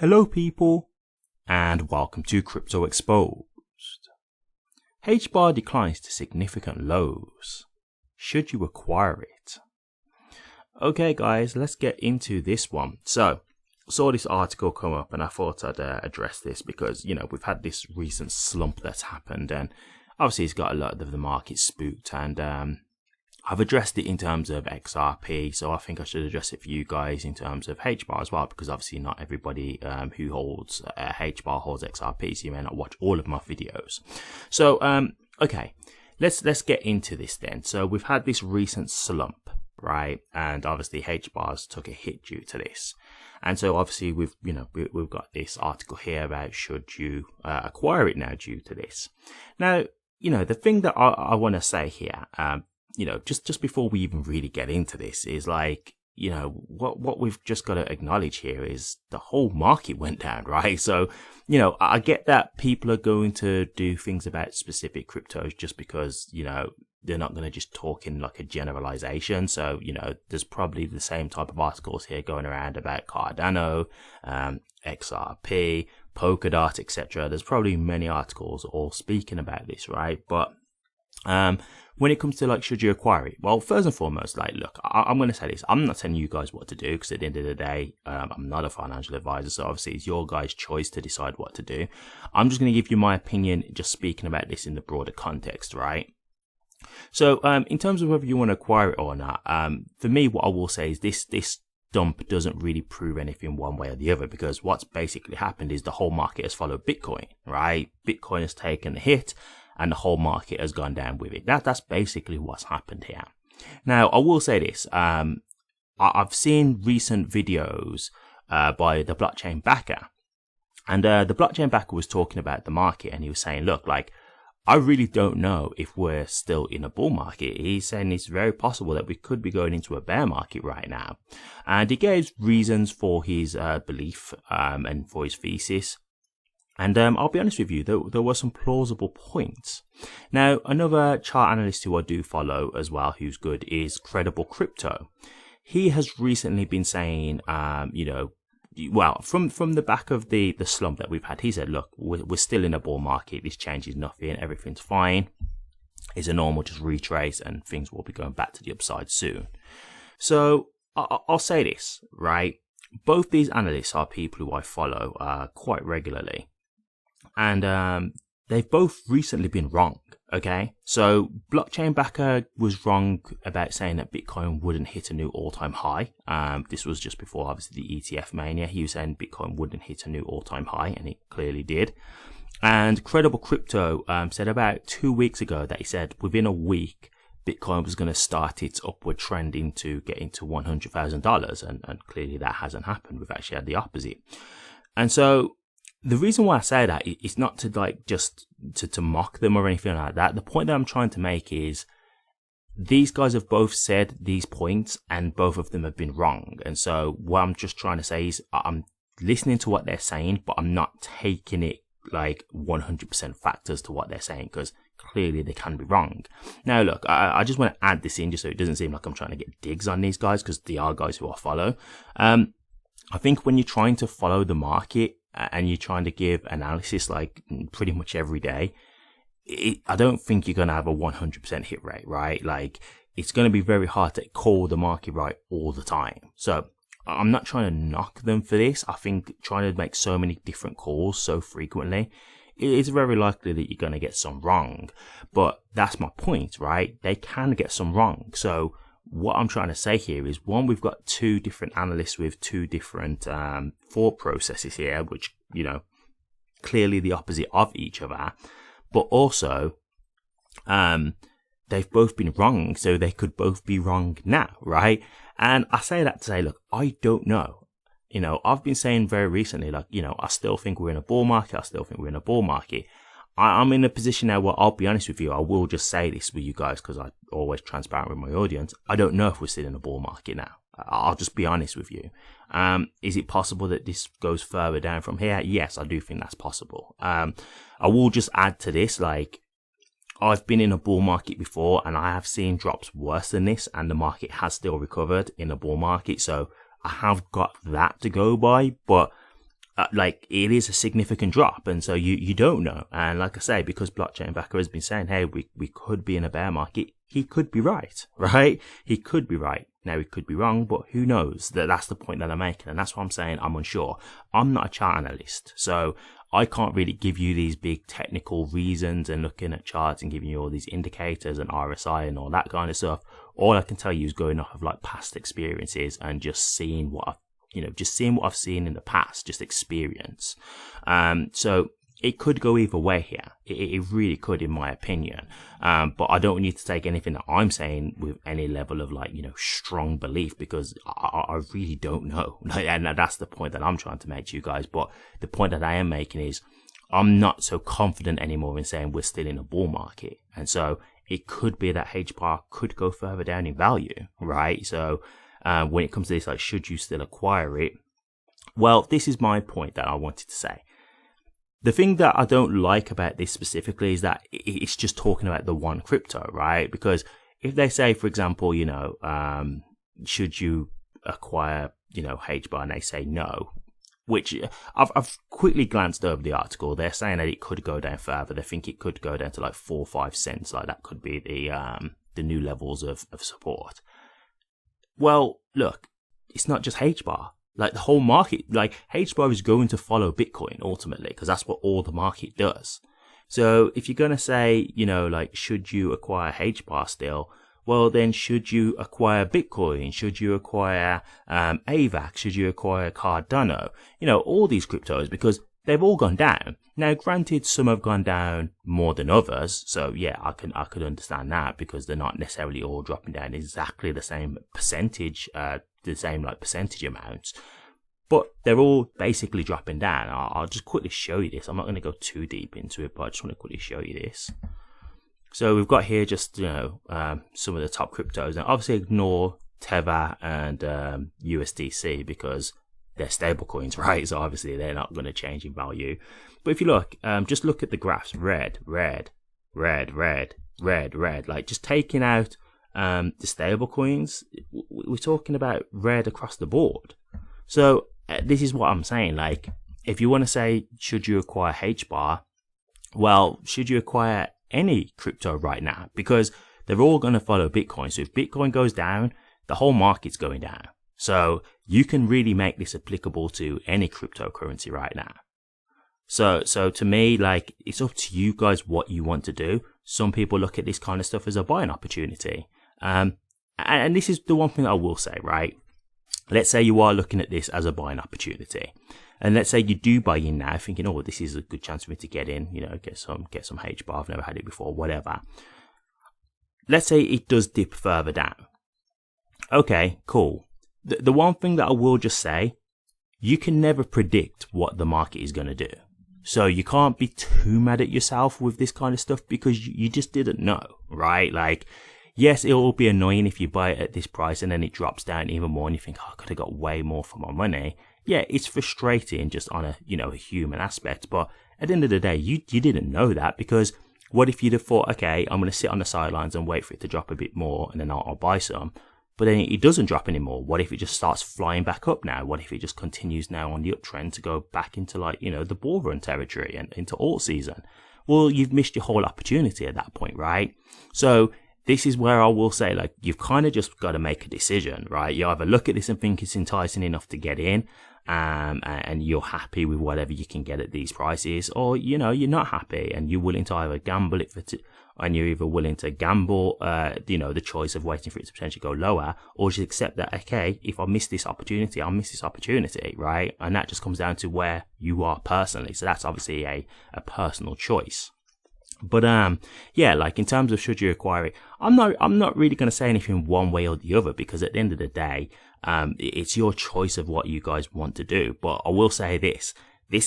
Hello people, and welcome to Crypto Exposed. HBAR declines to significant lows. Should you acquire it? Okay guys, let's get into this one. So, I saw this article come up and I thought I'd address this because, we've had this recent slump that's happened and obviously it's got a lot of the market spooked, and I've addressed it in terms of XRP, so I think I should address it for you guys in terms of HBAR as well, because obviously not everybody who holds HBAR holds XRP, so you may not watch all of my videos. So, okay, let's get into this then. So we've had this recent slump, right? And obviously HBARs took a hit due to this. And so obviously we've got this article here about should you acquire it now due to this. Now, the thing that I want to say here, just before we even really get into this is like, what we've just got to acknowledge here is the whole market went down, right? So, I get that people are going to do things about specific cryptos just because, they're not going to just talk in like a generalization. So, there's probably the same type of articles here going around about Cardano, XRP, Polkadot, etc. There's probably many articles all speaking about this, right? But, when it comes to like, should you acquire it? Well, first and foremost, like, look, I'm going to say this. I'm not telling you guys what to do because at the end of the day, I'm not a financial advisor. So obviously it's your guys' choice to decide what to do. I'm just going to give you my opinion, just speaking about this in the broader context, right? So, in terms of whether you want to acquire it or not, for me, what I will say is this dump doesn't really prove anything one way or the other, because what's basically happened is the whole market has followed Bitcoin, right? Bitcoin has taken a hit and the whole market has gone down with it. That's basically what's happened here. Now, I will say this. I've seen recent videos by the blockchain backer, and the blockchain backer was talking about the market, and he was saying, look, like, I really don't know if we're still in a bull market. He's saying it's very possible that we could be going into a bear market right now. And he gave reasons for his belief and for his thesis. And I'll be honest with you, there were some plausible points. Now, another chart analyst who I do follow as well, who's good, is Hedera Crypto. He has recently been saying, well, from the back of the slump that we've had, he said, look, we're still in a bull market. This changes nothing. Everything's fine. It's a normal just retrace and things will be going back to the upside soon. So I'll say this, right? Both these analysts are people who I follow quite regularly. And they've both recently been wrong, okay? So blockchain backer was wrong about saying that Bitcoin wouldn't hit a new all-time high. This was just before, obviously, the ETF mania. He was saying Bitcoin wouldn't hit a new all-time high, and it clearly did. And Hedera Crypto said about 2 weeks ago that he said within a week, Bitcoin was going to start its upward trend into getting to $100,000, and clearly that hasn't happened. We've actually had the opposite. And so the reason why I say that is not to like just to mock them or anything like that. The point that I'm trying to make is these guys have both said these points and both of them have been wrong. And so what I'm just trying to say is I'm listening to what they're saying, but I'm not taking it like 100% fact as to what they're saying, because clearly they can be wrong. Now, look, I just want to add this in just so it doesn't seem like I'm trying to get digs on these guys, because they are guys who I follow. I think when you're trying to follow the market, and you're trying to give analysis like pretty much every day, I don't think you're going to have a 100% hit rate, right? Like, it's going to be very hard to call the market right all the time. So I'm not trying to knock them for this. I think trying to make so many different calls so frequently, it's very likely that you're going to get some wrong. But that's my point, right? They can get some wrong. So what I'm trying to say here is, one, we've got two different analysts with two different thought processes here, which, clearly the opposite of each other. But also, they've both been wrong, so they could both be wrong now, right? And I say that to say, look, I don't know. I've been saying very recently, like, I still think we're in a bull market. I still think we're in a bull market. I'm in a position now where I'll be honest with you. I will just say this with you guys because I'm always transparent with my audience. I don't know if we're still in a bull market now. I'll just be honest with you. Is it possible that this goes further down from here? Yes, I do think that's possible. I will just add to this, like, I've been in a bull market before and I have seen drops worse than this, and the market has still recovered in a bull market. So I have got that to go by, but like it is a significant drop, and so you don't know. And like I say, because blockchain backer has been saying, hey, we could be in a bear market, he could be right? He could be right. Now he could be wrong, but who knows? That's the point that I'm making, and that's what I'm saying. I'm unsure. I'm not a chart analyst, so I can't really give you these big technical reasons and looking at charts and giving you all these indicators and RSI and all that kind of stuff. All I can tell you is going off of like past experiences and just seeing what I've seen in the past, just experience. So it could go either way here. It really could, in my opinion. But I don't need to take anything that I'm saying with any level of like, strong belief, because I really don't know. And that's the point that I'm trying to make to you guys. But the point that I am making is I'm not so confident anymore in saying we're still in a bull market. And so it could be that HBAR could go further down in value, right? So when it comes to this, like, should you still acquire it? Well, this is my point that I wanted to say. The thing that I don't like about this specifically is that it's just talking about the one crypto, right? Because if they say, for example, should you acquire, HBAR, and they say no, which I've quickly glanced over the article. They're saying that it could go down further. They think it could go down to like 4 or 5 cents. Like that could be the new levels of support. Well, look, it's not just HBAR. Like the whole market, like HBAR is going to follow Bitcoin ultimately, because that's what all the market does. So if you're going to say, like, should you acquire HBAR still? Well, then should you acquire Bitcoin? Should you acquire AVAX? Should you acquire Cardano? All these cryptos, because they've all gone down. Now, granted, some have gone down more than others. So yeah, I could understand that, because they're not necessarily all dropping down exactly the same percentage, percentage amounts, but they're all basically dropping down. I'll just quickly show you this. I'm not going to go too deep into it, but I just want to quickly show you this. So we've got here just, some of the top cryptos. Now, obviously ignore Tether and USDC because they're stable coins, right? So obviously they're not going to change in value. But if you look, just look at the graphs, red, like just taking out the stable coins, we're talking about red across the board. So this is what I'm saying. Like, if you want to say, should you acquire HBAR? Well, should you acquire any crypto right now? Because they're all going to follow Bitcoin. So if Bitcoin goes down, the whole market's going down. So you can really make this applicable to any cryptocurrency right now. So to me, like, it's up to you guys what you want to do. Some people look at this kind of stuff as a buying opportunity. And this is the one thing I will say, right? Let's say you are looking at this as a buying opportunity. And let's say you do buy in now thinking, oh, this is a good chance for me to get in, get some HBAR. I've never had it before, whatever. Let's say it does dip further down. Okay, cool. The one thing that I will just say, you can never predict what the market is going to do. So you can't be too mad at yourself with this kind of stuff, because you just didn't know, right? Like, yes, it will be annoying if you buy it at this price and then it drops down even more and you think, oh, I could have got way more for my money. Yeah, it's frustrating just on a, a human aspect. But at the end of the day, you didn't know that, because what if you'd have thought, okay, I'm going to sit on the sidelines and wait for it to drop a bit more and then I'll buy some. But then it doesn't drop anymore. What if it just starts flying back up now? What if it just continues now on the uptrend to go back into the bull run territory and into alt season? Well, you've missed your whole opportunity at that point, right? So this is where I will say, like, you've kind of just got to make a decision, right? You either look at this and think it's enticing enough to get in, and you're happy with whatever you can get at these prices, or, you're not happy and you're willing to either gamble it and you're either willing to gamble, the choice of waiting for it to potentially go lower, or just accept that, okay, if I miss this opportunity, I'll miss this opportunity, right? And that just comes down to where you are personally. So that's obviously a personal choice. But yeah, like, in terms of should you acquire it, I'm not really going to say anything one way or the other, because at the end of the day, it's your choice of what you guys want to do. But I will say this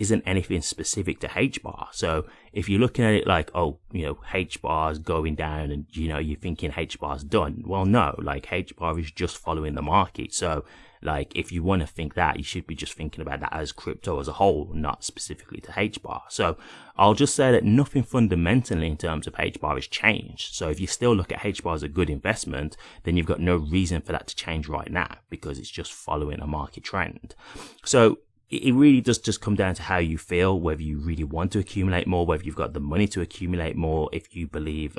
isn't anything specific to HBAR. So if you're looking at it like, oh, HBAR's going down and, you're thinking HBAR's done. Well, no, like, HBAR is just following the market. So, like, if you want to think that, you should be just thinking about that as crypto as a whole, not specifically to HBAR. So I'll just say that nothing fundamentally in terms of HBAR has changed. So if you still look at HBAR as a good investment, then you've got no reason for that to change right now, because it's just following a market trend. So it really does just come down to how you feel, whether you really want to accumulate more, whether you've got the money to accumulate more, if you believe,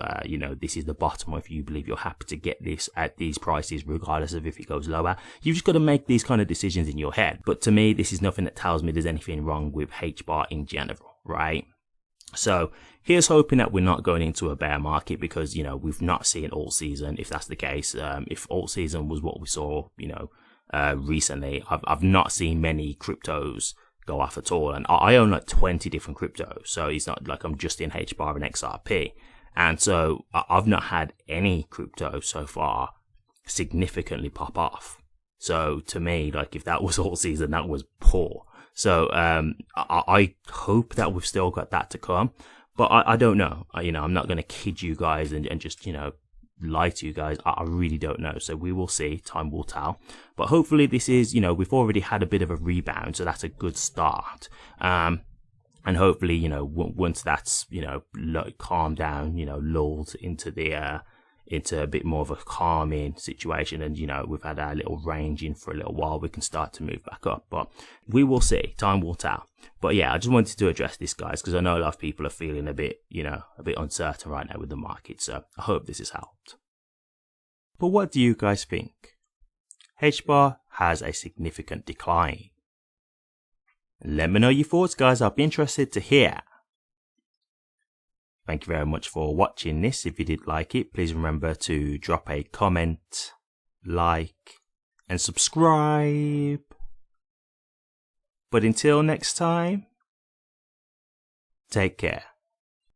this is the bottom, or if you believe you're happy to get this at these prices, regardless of if it goes lower. You've just got to make these kind of decisions in your head. But to me, this is nothing that tells me there's anything wrong with HBAR in general, right? So here's hoping that we're not going into a bear market, because, we've not seen all season. If that's the case, if all season was what we saw, recently, I've not seen many cryptos go off at all, and I own like 20 different cryptos, so it's not like I'm just in HBAR and XRP, and so I've not had any crypto so far significantly pop off. So to me, like, if that was all season, that was poor. So I hope that we've still got that to come, but I don't know. I'm not going to kid you guys and just lie to you guys. I really don't know. So we will see. Time will tell. But hopefully this is, we've already had a bit of a rebound, so that's a good start. And hopefully, once that's, calmed down, lulled into the, into a bit more of a calming situation, and, we've had our little range in for a little while, we can start to move back up. But we will see. Time will tell. But yeah, I just wanted to address this, guys, because I know a lot of people are feeling a bit uncertain right now with the market. So I hope this has helped. But what do you guys think? HBAR has a significant decline. Let me know your thoughts, guys. I'll be interested to hear. Thank you very much for watching this. If you did like it, please remember to drop a comment, like, and subscribe. But until next time, take care.